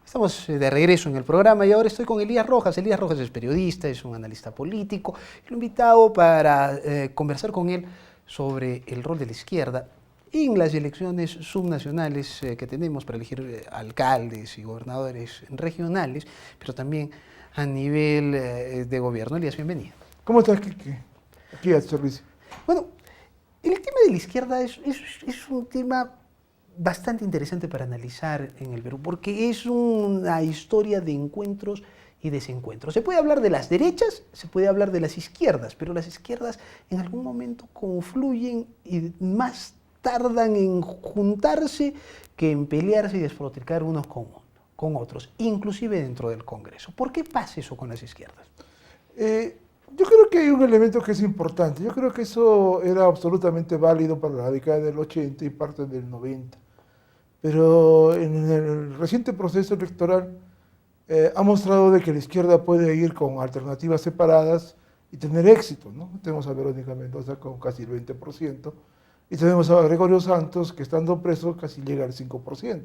Estamos de regreso en el programa y ahora estoy con Elías Rojas. Elías Rojas es periodista, es un analista político. Lo he invitado para conversar con él sobre el rol de la izquierda en las elecciones subnacionales que tenemos para elegir alcaldes y gobernadores regionales, pero también a nivel de gobierno. Elías, bienvenido. ¿Cómo estás, Kike? Aquí a tu servicio. Bueno, el tema de la izquierda es un tema bastante interesante para analizar en el Perú, porque es una historia de encuentros y desencuentros. Se puede hablar de las derechas, se puede hablar de las izquierdas, pero las izquierdas en algún momento confluyen y más tardan en juntarse que en pelearse y despotricar unos con otros, inclusive dentro del Congreso. ¿Por qué pasa eso con las izquierdas? Yo creo que hay un elemento que es importante. Yo creo que eso era absolutamente válido para la década del 80 y parte del 90. Pero en el reciente proceso electoral ha mostrado de que la izquierda puede ir con alternativas separadas y tener éxito, ¿no? Tenemos a Verónica Mendoza con casi el 20% y tenemos a Gregorio Santos que estando preso casi llega al 5%.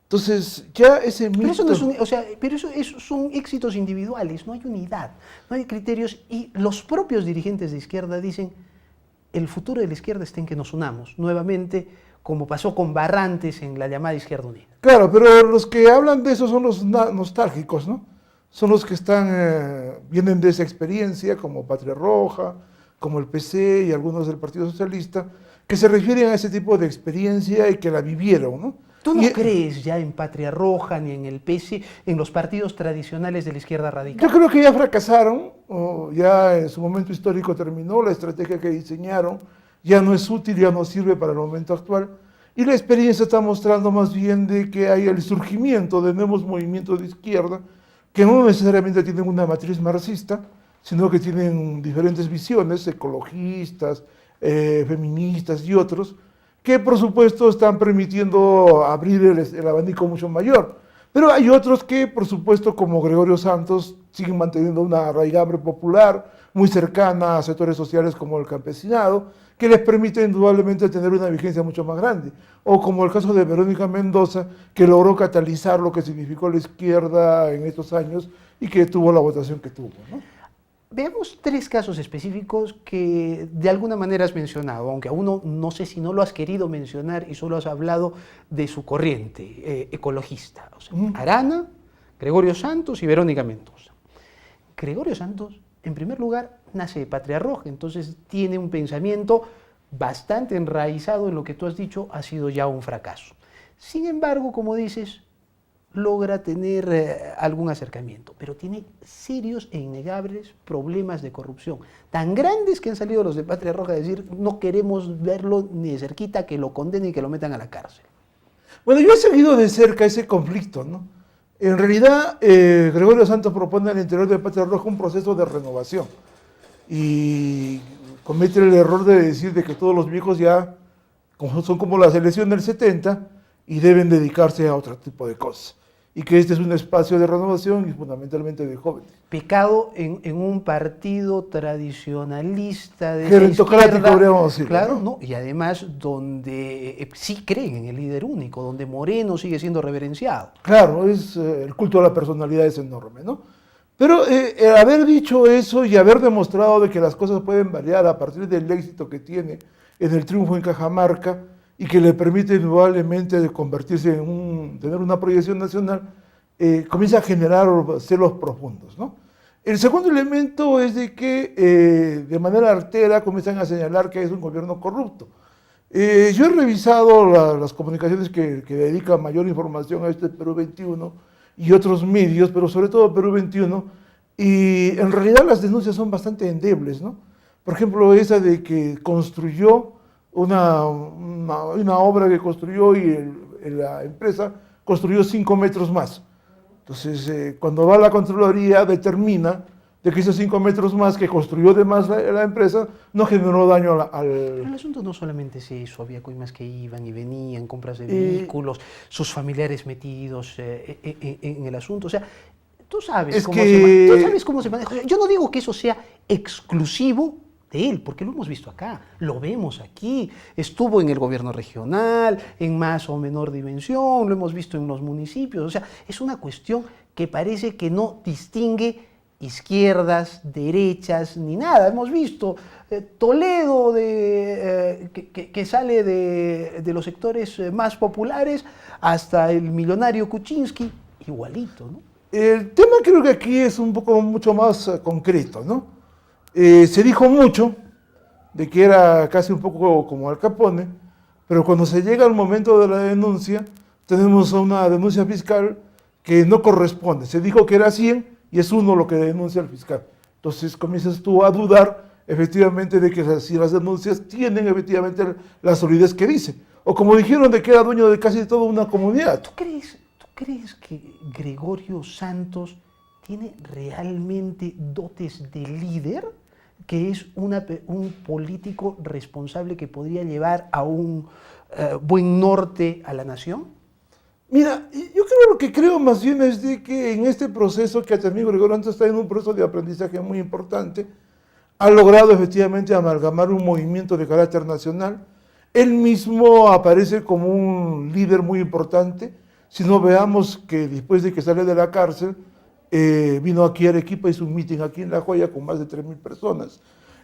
Entonces, ya ese mito... Pero eso, no es eso son éxitos individuales, no hay unidad, no hay criterios, y los propios dirigentes de izquierda dicen el futuro de la izquierda está en que nos unamos nuevamente, como pasó con Barrantes en la llamada Izquierda Unida. Claro, pero los que hablan de eso son los nostálgicos, ¿no? Son los que vienen de esa experiencia, como Patria Roja, como el PC y algunos del Partido Socialista, que se refieren a ese tipo de experiencia y que la vivieron, ¿no? ¿Tú no crees ya en Patria Roja, ni en el PC, en los partidos tradicionales de la izquierda radical? Yo creo que ya fracasaron, o ya en su momento histórico terminó, la estrategia que diseñaron ya no es útil, ya no sirve para el momento actual, y la experiencia está mostrando más bien de que hay el surgimiento de nuevos movimientos de izquierda que no necesariamente tienen una matriz marxista, sino que tienen diferentes visiones, ecologistas, feministas y otros, que por supuesto están permitiendo abrir el abanico mucho mayor. Pero hay otros que, por supuesto, como Gregorio Santos, siguen manteniendo una raigambre popular muy cercana a sectores sociales como el campesinado, que les permite indudablemente tener una vigencia mucho más grande. O como el caso de Verónica Mendoza, que logró catalizar lo que significó la izquierda en estos años y que tuvo la votación que tuvo, ¿no? Veamos tres casos específicos que de alguna manera has mencionado, aunque a uno no sé si no lo has querido mencionar y solo has hablado de su corriente ecologista. O sea, Arana, Gregorio Santos y Verónica Mendoza. Gregorio Santos, en primer lugar, nace de Patria Roja, entonces tiene un pensamiento bastante enraizado en lo que tú has dicho, ha sido ya un fracaso. Sin embargo, como dices, logra tener algún acercamiento, pero tiene serios e innegables problemas de corrupción, tan grandes que han salido los de Patria Roja a decir no queremos verlo ni de cerquita, que lo condenen y que lo metan a la cárcel. Bueno, yo he seguido de cerca ese conflicto, ¿no? En realidad, Gregorio Santos propone al interior de Patria Roja un proceso de renovación y comete el error de decir de que todos los viejos ya son como la selección del 70 y deben dedicarse a otro tipo de cosas. Y que este es un espacio de renovación y fundamentalmente de jóvenes. Pecado en un partido tradicionalista de gerontocrático, podríamos decir. Claro, ¿no? Y además donde sí creen en el líder único, donde Moreno sigue siendo reverenciado. Claro, el culto a la personalidad es enorme, ¿no? Pero haber dicho eso y haber demostrado de que las cosas pueden variar a partir del éxito que tiene en el triunfo en Cajamarca, y que le permite indudablemente de convertirse tener una proyección nacional, comienza a generar celos profundos, ¿no? El segundo elemento es de que de manera artera comienzan a señalar que es un gobierno corrupto. Yo he revisado las comunicaciones que dedican mayor información a este Perú 21 y otros medios, pero sobre todo Perú 21, y en realidad las denuncias son bastante endebles, ¿no? Por ejemplo, esa de que construyó una obra que construyó y la empresa construyó 5 metros más. Entonces, cuando va a la Contraloría, determina de que esos 5 metros más que construyó de más la empresa no generó daño Pero el asunto no solamente es eso, había coimas que iban y venían, compras de vehículos, sus familiares metidos en el asunto. O sea, tú sabes, tú sabes cómo se maneja. O sea, yo no digo que eso sea exclusivo de él, porque lo hemos visto acá, lo vemos aquí, estuvo en el gobierno regional, en más o menor dimensión, lo hemos visto en los municipios. O sea, es una cuestión que parece que no distingue izquierdas, derechas, ni nada. Hemos visto Toledo que sale de los sectores más populares hasta el millonario Kuczynski, igualito, ¿no? El tema creo que aquí es un poco mucho más concreto, ¿no? Se dijo mucho de que era casi un poco como Al Capone, pero cuando se llega al momento de la denuncia, tenemos una denuncia fiscal que no corresponde. Se dijo que era 100 y es 1 lo que denuncia el fiscal. Entonces comienzas tú a dudar efectivamente de que si las denuncias tienen efectivamente la solidez que dice. O como dijeron de que era dueño de casi toda una comunidad. ¿Tú crees que Gregorio Santos tiene realmente dotes de líder? ¿Que es un político responsable que podría llevar a un buen norte a la nación? Mira, yo creo lo que creo más bien es de que en este proceso que también Gregorio Santos está en un proceso de aprendizaje muy importante, ha logrado efectivamente amalgamar un movimiento de carácter nacional. Él mismo aparece como un líder muy importante. Si no, veamos que después de que sale de la cárcel, vino aquí a Arequipa, hizo un meeting aquí en La Joya con más de 3.000 personas.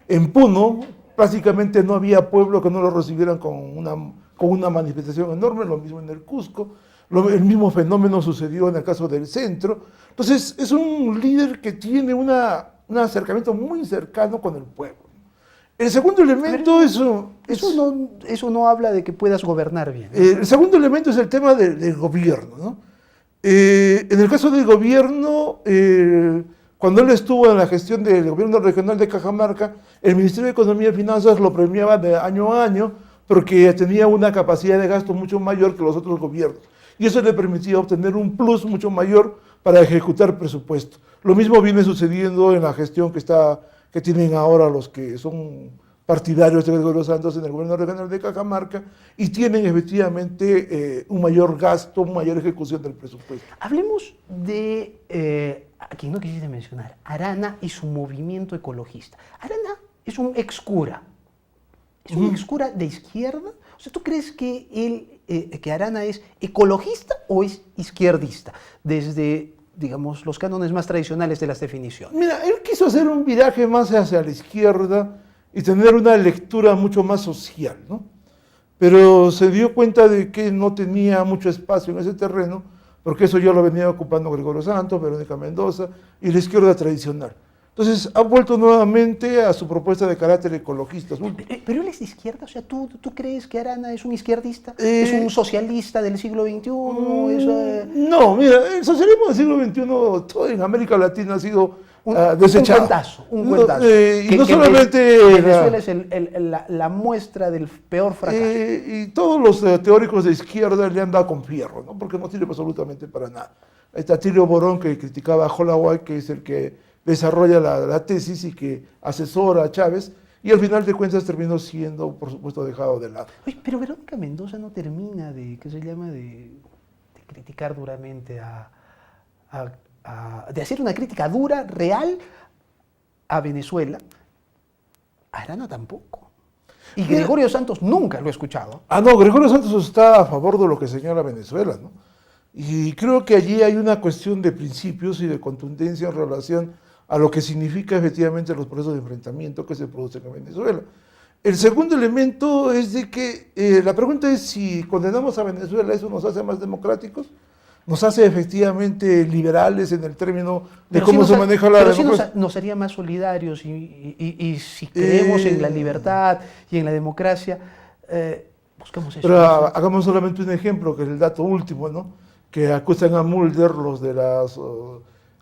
En Puno, prácticamente no había pueblo que no lo recibieran con una manifestación enorme, lo mismo en el Cusco, el mismo fenómeno sucedió en el caso del centro. Entonces, es un líder que tiene un acercamiento muy cercano con el pueblo. El segundo elemento eso no habla de que puedas gobernar bien, ¿no? El segundo elemento es el tema del gobierno, ¿no? En el caso del gobierno, cuando él estuvo en la gestión del gobierno regional de Cajamarca, el Ministerio de Economía y Finanzas lo premiaba de año a año porque tenía una capacidad de gasto mucho mayor que los otros gobiernos. Y eso le permitía obtener un plus mucho mayor para ejecutar presupuesto. Lo mismo viene sucediendo en la gestión que tienen ahora los que son partidarios de Gregorio Santos en el gobierno regional de Cajamarca y tienen efectivamente un mayor gasto, una mayor ejecución del presupuesto. Hablemos de, a quien no quisiste mencionar, Arana y su movimiento ecologista. Arana es un excura. ¿Es un excura de izquierda? O sea, ¿tú crees que que Arana es ecologista o es izquierdista? Desde, digamos, los cánones más tradicionales de las definiciones. Mira, él quiso hacer un viraje más hacia la izquierda y tener una lectura mucho más social, ¿no? Pero se dio cuenta de que no tenía mucho espacio en ese terreno, porque eso ya lo venía ocupando Gregorio Santos, Verónica Mendoza y la izquierda tradicional. Entonces ha vuelto nuevamente a su propuesta de carácter ecologista. Pero él es de izquierda, o sea, ¿tú crees que Arana es un izquierdista? ¿Es un socialista del siglo XXI? No, mira, el socialismo del siglo XXI todo en América Latina ha sido desechado. Un cuentazo. Y no solamente... Venezuela es la muestra del peor fracaso. Y todos los teóricos de izquierda le han dado con fierro, ¿no? Porque no sirve absolutamente para nada. Ahí está Tilio Borón, que criticaba a Holloway, que es el que desarrolla la tesis y que asesora a Chávez, y al final de cuentas terminó siendo, por supuesto, dejado de lado. Oye, pero Verónica Mendoza no termina de criticar duramente de hacer una crítica dura, real, a Venezuela. Arana tampoco. Y Gregorio Santos nunca lo he escuchado. No, Gregorio Santos está a favor de lo que señala Venezuela, ¿no? Y creo que allí hay una cuestión de principios y de contundencia en relación a lo que significa efectivamente los procesos de enfrentamiento que se producen en Venezuela. El segundo elemento es de que la pregunta es si condenamos a Venezuela, ¿eso nos hace más democráticos? ¿Nos hace efectivamente liberales en el término de cómo se maneja la democracia? Sí nos haría más solidarios y si creemos en la libertad y en la democracia, buscamos eso. Pero hagamos solamente un ejemplo, que es el dato último, ¿no? Que acusan a Mulder los de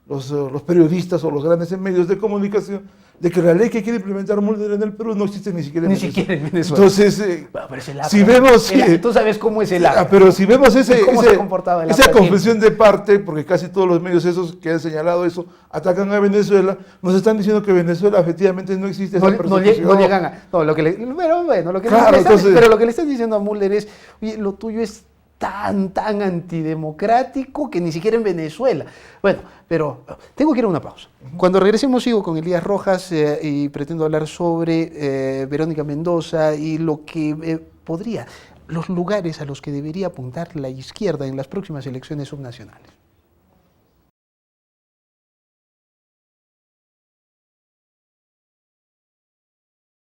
los periodistas o los grandes medios de comunicación de que la ley que quiere implementar Mulder en el Perú no existe ni siquiera en Ni siquiera en Venezuela. Entonces, Pero si vemos... tú sabes cómo es el APRA. Pero si vemos ¿Cómo se ha comportado el esa APRA confesión de parte, porque casi todos los medios esos que han señalado eso atacan a Venezuela, nos están diciendo que Venezuela efectivamente no existe esa persecución. No llegan a... No, lo que le, pero bueno, lo que Claro, entonces, pero lo que le están diciendo a Mulder es, oye, lo tuyo es tan antidemocrático que ni siquiera en Venezuela. Bueno, pero tengo que ir a una pausa. Cuando regresemos sigo con Elías Rojas y pretendo hablar sobre Verónica Mendoza y lo que podría, los lugares a los que debería apuntar la izquierda en las próximas elecciones subnacionales.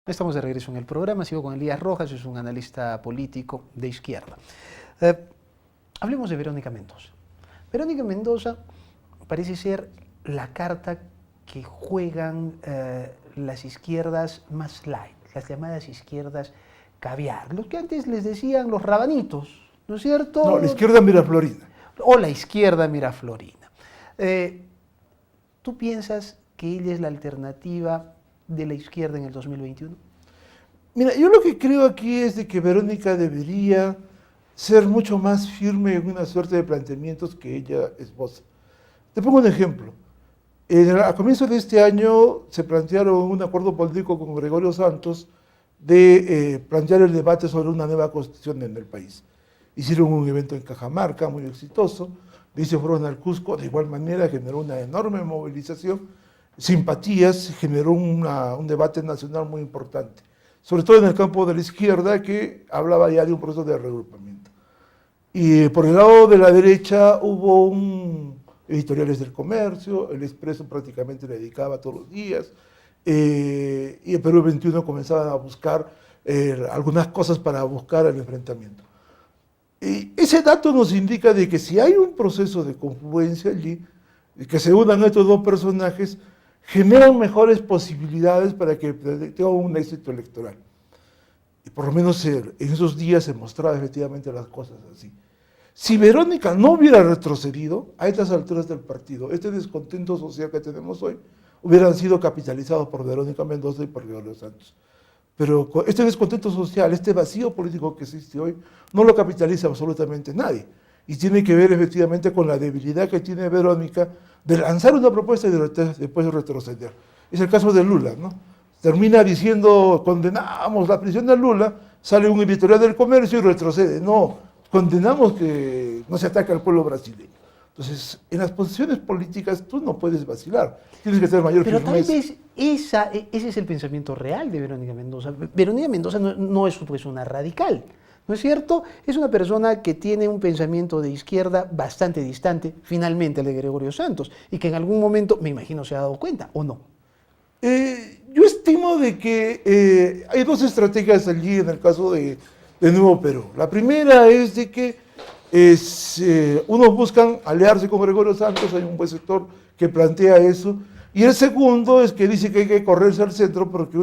Estamos de regreso en el programa, sigo con Elías Rojas, es un analista político de izquierda. Hablemos de Verónica Mendoza. Verónica Mendoza parece ser la carta que juegan las izquierdas más light, las llamadas izquierdas caviar, los que antes les decían los rabanitos, ¿no es cierto? No, la izquierda miraflorina. O la izquierda miraflorina. ¿Tú piensas que ella es la alternativa de la izquierda en el 2021? Mira, yo lo que creo aquí es de que Verónica debería ser mucho más firme en una suerte de planteamientos que ella esboza. Te pongo un ejemplo. A comienzos de este año se plantearon un acuerdo político con Gregorio Santos de plantear el debate sobre una nueva constitución en el país. Hicieron un evento en Cajamarca muy exitoso, de ahí se fueron al Cusco, de igual manera generó una enorme movilización, simpatías, generó un debate nacional muy importante, sobre todo en el campo de la izquierda que hablaba ya de un proceso de reagrupamiento. Y por el lado de la derecha hubo editoriales del Comercio, el Expreso prácticamente le dedicaba todos los días, y el Perú 21 comenzaban a buscar algunas cosas para buscar el enfrentamiento. Y ese dato nos indica de que si hay un proceso de confluencia allí, y que se unan estos dos personajes, generan mejores posibilidades para que tenga un éxito electoral. Y por lo menos en esos días se mostraba efectivamente las cosas así. Si Verónica no hubiera retrocedido a estas alturas del partido, este descontento social que tenemos hoy, hubieran sido capitalizados por Verónica Mendoza y por Gregorio Santos. Pero este descontento social, este vacío político que existe hoy, no lo capitaliza absolutamente nadie. Y tiene que ver efectivamente con la debilidad que tiene Verónica de lanzar una propuesta y después de retroceder. Es el caso de Lula, ¿no? Termina diciendo, condenamos la prisión de Lula, sale un editorial del Comercio y retrocede. No, condenamos que no se ataque al pueblo brasileño. Entonces, en las posiciones políticas tú no puedes vacilar, tienes que tener mayor firmeza. Pero tal vez ese es el pensamiento real de Verónica Mendoza. Verónica Mendoza no es pues, una radical, ¿no es cierto? Es una persona que tiene un pensamiento de izquierda bastante distante, finalmente, al de Gregorio Santos, y que en algún momento, me imagino, se ha dado cuenta, ¿o no? Yo estimo de que hay dos estrategias allí en el caso de Nuevo Perú. La primera es de que unos buscan aliarse con Gregorio Santos, hay un buen sector que plantea eso, y el segundo es que dice que hay que correrse al centro porque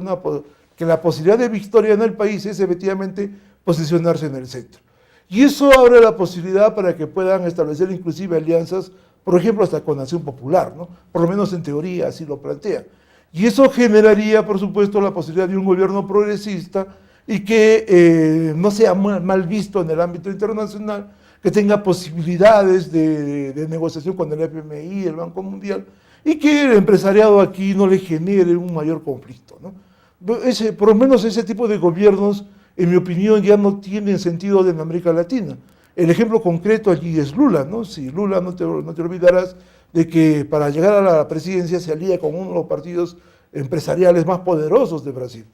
que la posibilidad de victoria en el país es efectivamente posicionarse en el centro. Y eso abre la posibilidad para que puedan establecer inclusive alianzas, por ejemplo, hasta con Acción Popular, ¿no? Por lo menos en teoría así lo plantean. Y eso generaría, por supuesto, la posibilidad de un gobierno progresista y que no sea mal visto en el ámbito internacional, que tenga posibilidades de negociación con el FMI, el Banco Mundial, y que el empresariado aquí no le genere un mayor conflicto, ¿no? Por lo menos ese tipo de gobiernos, en mi opinión, ya no tienen sentido en América Latina. El ejemplo concreto allí es Lula, ¿no? Si Lula, no te olvidarás de que para llegar a la presidencia se alía con uno de los partidos empresariales más poderosos de Brasil.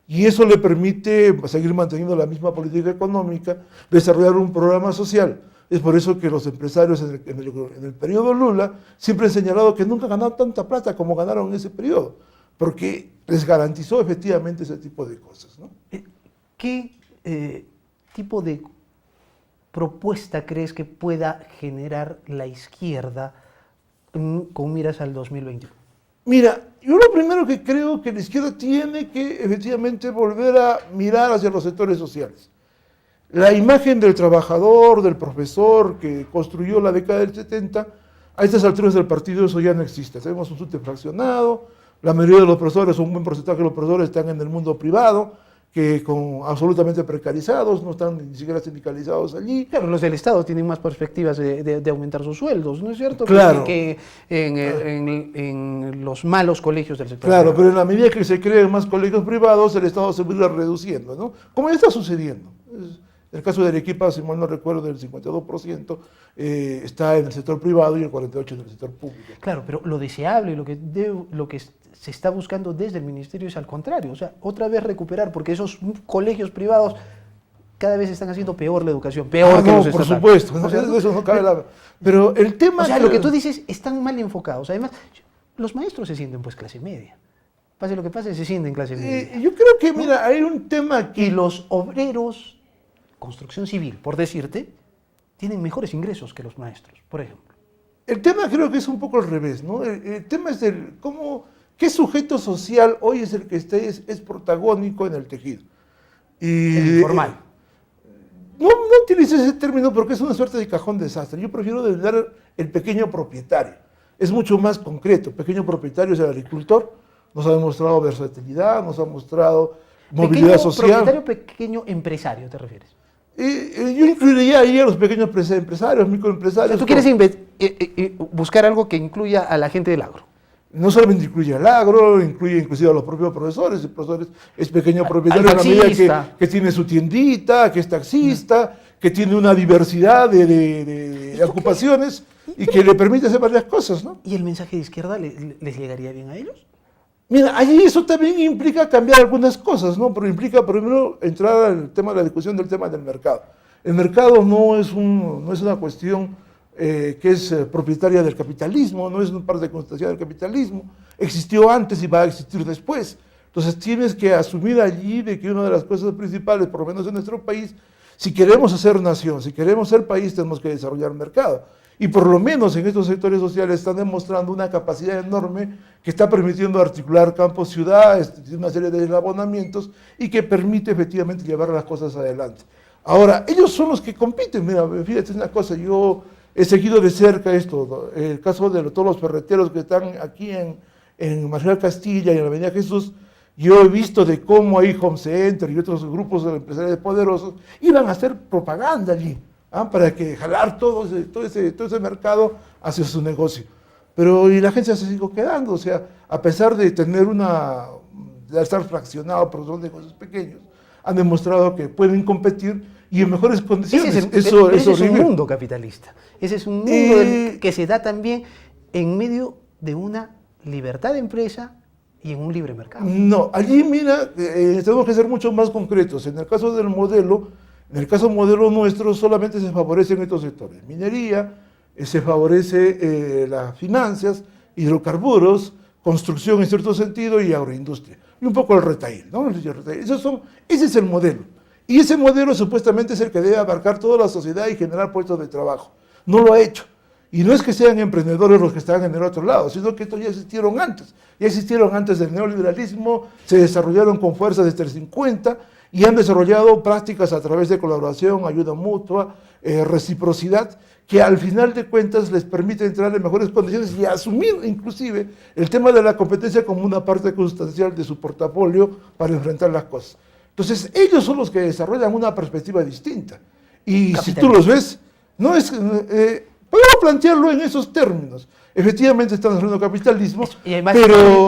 Y eso le permite seguir manteniendo la misma política económica, desarrollar un programa social. Es por eso que los empresarios en el periodo Lula siempre han señalado que nunca ganaron tanta plata como ganaron en ese periodo, porque les garantizó efectivamente ese tipo de cosas, ¿no? ¿Qué tipo de propuesta crees que pueda generar la izquierda con miras al 2021? Mira, yo lo primero que creo que la izquierda tiene que efectivamente volver a mirar hacia los sectores sociales. La imagen del trabajador, del profesor que construyó la década del 70, A estas alturas del partido eso ya no existe. Tenemos un SUTE fraccionado, la mayoría de los profesores, un buen porcentaje de los profesores están en el mundo privado, que absolutamente precarizados, no están ni siquiera sindicalizados allí. Claro, los del Estado tienen más perspectivas de aumentar sus sueldos, ¿no es cierto? Claro. Que en los malos colegios del sector. Claro, pero en la medida que se creen más colegios privados, el Estado se va a ir reduciendo, ¿no? Como ya está sucediendo. En el caso de Arequipa, si mal no recuerdo, del 52% está en el sector privado y el 48% en el sector público. Claro, pero lo deseable y lo que se está buscando desde el Ministerio es al contrario, o sea, otra vez recuperar, porque esos colegios privados cada vez están haciendo peor la educación, peor que los por estatales. supuesto, O sea, eso no cabe la... Pero el tema... O sea, lo que tú dices están mal enfocados. Además, los maestros se sienten pues clase media. Pase lo que pase, se sienten clase media. yo creo que, mira, hay un tema aquí... Y los obreros, construcción civil, por decirte, tienen mejores ingresos que los maestros, por ejemplo. El tema creo que es un poco al revés, ¿no? El tema es qué sujeto social hoy es el que es protagónico en el tejido. Y, El informal. No utilices ese término porque es una suerte de cajón desastre. Yo prefiero denominar el pequeño propietario. Es mucho más concreto. Pequeño propietario es el agricultor. Nos ha demostrado versatilidad, nos ha mostrado movilidad Pequeño social. propietario, pequeño empresario, ¿te refieres? Yo incluiría ahí a los pequeños empresarios, microempresarios. O sea, tú quieres buscar algo que incluya a la gente del agro. No solamente incluye al agro, incluye inclusive a los propios profesores. El profesor es pequeño propietario al en la medida taxista. que tiene su tiendita, que es taxista, que tiene una diversidad de ocupaciones y que le permite hacer varias cosas, ¿no? ¿Y el mensaje de izquierda les llegaría bien a ellos? Mira, allí eso también implica cambiar algunas cosas, ¿no? Pero implica primero entrar al tema de la discusión del tema del mercado. El mercado no es una cuestión que es propietaria del capitalismo, no es una parte constancia del capitalismo, existió antes y va a existir después. Entonces tienes que asumir allí de que una de las cosas principales, por lo menos en nuestro país, si queremos ser nación, si queremos ser país, tenemos que desarrollar un mercado. Y por lo menos en estos sectores sociales están demostrando una capacidad enorme que está permitiendo articular campo-ciudad, una serie de eslabonamientos y que permite efectivamente llevar las cosas adelante. Ahora, ellos son los que compiten. Mira, fíjate una cosa, yo he seguido de cerca esto, el caso de todos los ferreteros que están aquí en Marginal Castilla y en la Avenida Jesús. Yo he visto de cómo hay Home Center y otros grupos de empresarios poderosos iban a hacer propaganda allí, para que jalar todo ese mercado hacia su negocio. Pero y la agencia se sigue quedando, o sea, a pesar de tener de estar fraccionado por son negocios pequeños, han demostrado que pueden competir y en mejores condiciones. Ese es un mundo capitalista. Ese es un mundo que se da también en medio de una libertad de empresa y en un libre mercado. No, allí mira, tenemos que ser mucho más concretos. En el caso del modelo, nuestro, solamente se favorecen estos sectores. Minería, se favorece las finanzas, hidrocarburos, construcción en cierto sentido y agroindustria. Y un poco el retail, ¿no? Ese es el modelo. Y ese modelo supuestamente es el que debe abarcar toda la sociedad y generar puestos de trabajo. No lo ha hecho. Y no es que sean emprendedores los que están en el otro lado, sino que estos ya existieron antes. Ya existieron antes del neoliberalismo, se desarrollaron con fuerza desde el 50 y han desarrollado prácticas a través de colaboración, ayuda mutua, reciprocidad, que al final de cuentas les permite entrar en mejores condiciones y asumir inclusive el tema de la competencia como una parte consustancial de su portafolio para enfrentar las cosas. Entonces ellos son los que desarrollan una perspectiva distinta. Y si tú los ves, no es... podemos plantearlo en esos términos. Efectivamente están haciendo capitalismo, y además,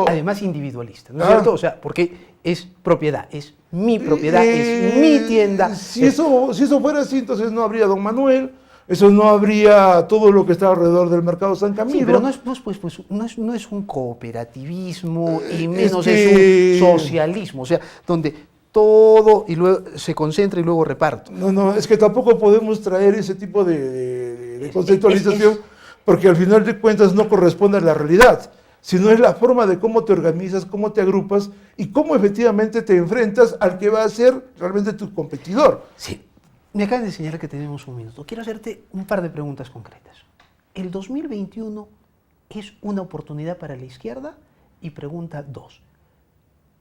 además individualista, ¿no es cierto? O sea, porque es propiedad, es mi propiedad, es mi tienda. Si eso fuera así, entonces no habría Don Manuel, eso no habría todo lo que está alrededor del mercado San Camilo. Sí, pero no es un cooperativismo y menos es un socialismo, o sea, donde todo y luego se concentra y luego reparto. No, es que tampoco podemos traer ese tipo de conceptualización porque al final de cuentas no corresponde a la realidad, sino es la forma de cómo te organizas, cómo te agrupas y cómo efectivamente te enfrentas al que va a ser realmente tu competidor. Sí, me acaban de enseñar que tenemos un minuto. Quiero hacerte un par de preguntas concretas. ¿El 2021 es una oportunidad para la izquierda? Y pregunta 2.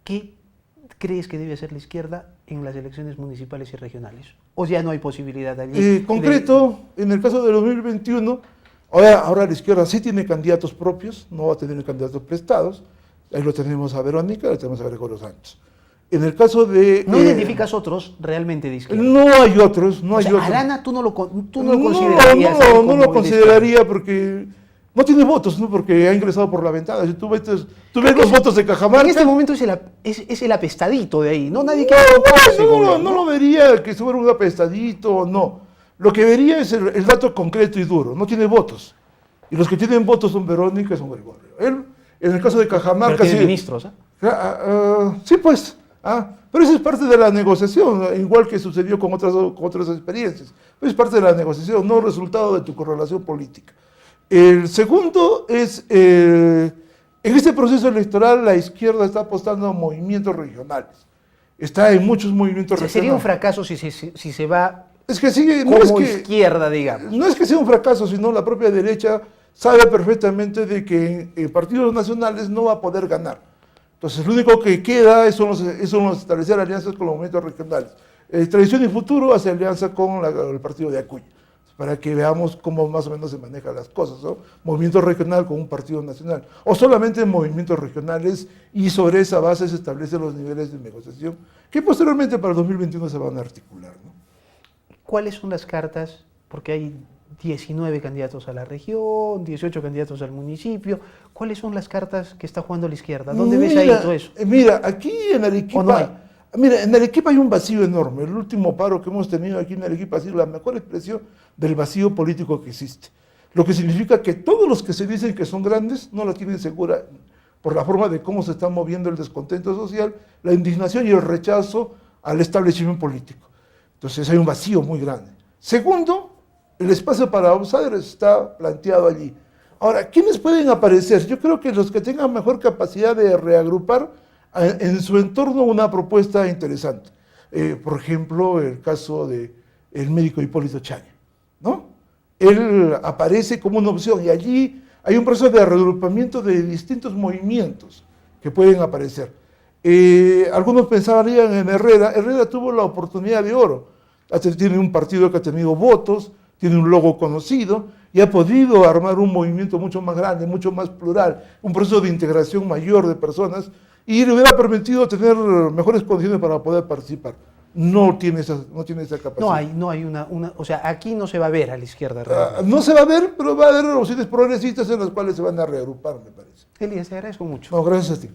¿Qué crees que debe hacer la izquierda en las elecciones municipales y regionales? ¿O ya no hay posibilidad allí? Concreto, en el caso de 2021, Ahora la izquierda sí tiene candidatos propios, no va a tener candidatos prestados. Ahí lo tenemos a Verónica, lo tenemos a Gregorio Sánchez. En el caso de... ¿No identificas otros realmente de izquierda? No hay otros, no O hay sea, otros. Arana tú no lo considerarías. No lo consideraría porque no tiene votos, ¿no? Porque ha ingresado por la ventana. Si tú ves los votos de Cajamarca... En este momento es el apestadito de ahí, ¿no? Nadie quiere votarse con él, No lo vería que fuera un apestadito, no. Lo que vería es el dato concreto y duro. No tiene votos. Y los que tienen votos son Verónica y son Gregorio. Él, en el caso de Cajamarca... Pero tiene ministros, sí, pues... pero eso es parte de la negociación, igual que sucedió con otras experiencias. Pero es parte de la negociación, no resultado de tu correlación política. El segundo es, en este proceso electoral la izquierda está apostando a movimientos regionales. Está en muchos movimientos regionales. Sería un fracaso si se va es que sí, como izquierda, digamos. No es que sea un fracaso, sino la propia derecha sabe perfectamente de que en partidos nacionales no va a poder ganar. Entonces, lo único que queda es establecer alianzas con los movimientos regionales. Tradición y Futuro hace alianza con el partido de Acuña, para que veamos cómo más o menos se manejan las cosas, ¿no? Movimiento regional con un partido nacional, o solamente movimientos regionales, y sobre esa base se establecen los niveles de negociación, que posteriormente para el 2021 se van a articular, ¿no? ¿Cuáles son las cartas? Porque hay 19 candidatos a la región, 18 candidatos al municipio. ¿Cuáles son las cartas que está jugando la izquierda? ¿Dónde ves ahí todo eso? Mira, aquí en Arequipa, no hay? Mira, en Arequipa hay un vacío enorme. El último paro que hemos tenido aquí en Arequipa ha sido la mejor expresión del vacío político que existe. Lo que significa que todos los que se dicen que son grandes no la tienen segura por la forma de cómo se está moviendo el descontento social, la indignación y el rechazo al establecimiento político. Entonces hay un vacío muy grande. Segundo, el espacio para outsiders está planteado allí. Ahora, ¿quiénes pueden aparecer? Yo creo que los que tengan mejor capacidad de reagrupar en su entorno una propuesta interesante. Por ejemplo, el caso del médico Hipólito Chaña, ¿no? Él aparece como una opción y allí hay un proceso de reagrupamiento de distintos movimientos que pueden aparecer. Algunos pensarían en Herrera. Herrera tuvo la oportunidad de oro. Tiene un partido que ha tenido votos, tiene un logo conocido y ha podido armar un movimiento mucho más grande, mucho más plural, un proceso de integración mayor de personas y le hubiera permitido tener mejores condiciones para poder participar. No tiene esa capacidad. No hay o sea, aquí no se va a ver a la izquierda realmente. No se va a ver, pero va a haber opciones progresistas en las cuales se van a reagrupar, me parece. Elías, te agradezco mucho. No, gracias a ti.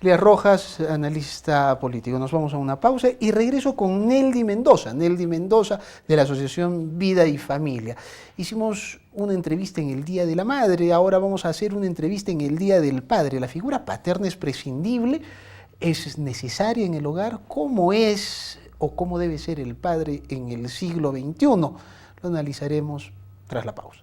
Elías Rojas, analista político. Nos vamos a una pausa y regreso con Neldy Mendoza de la Asociación Vida y Familia. Hicimos una entrevista en el Día de la Madre, ahora vamos a hacer una entrevista en el Día del Padre. ¿La figura paterna es prescindible? ¿Es necesaria en el hogar? ¿Cómo es o cómo debe ser el padre en el siglo XXI? Lo analizaremos tras la pausa.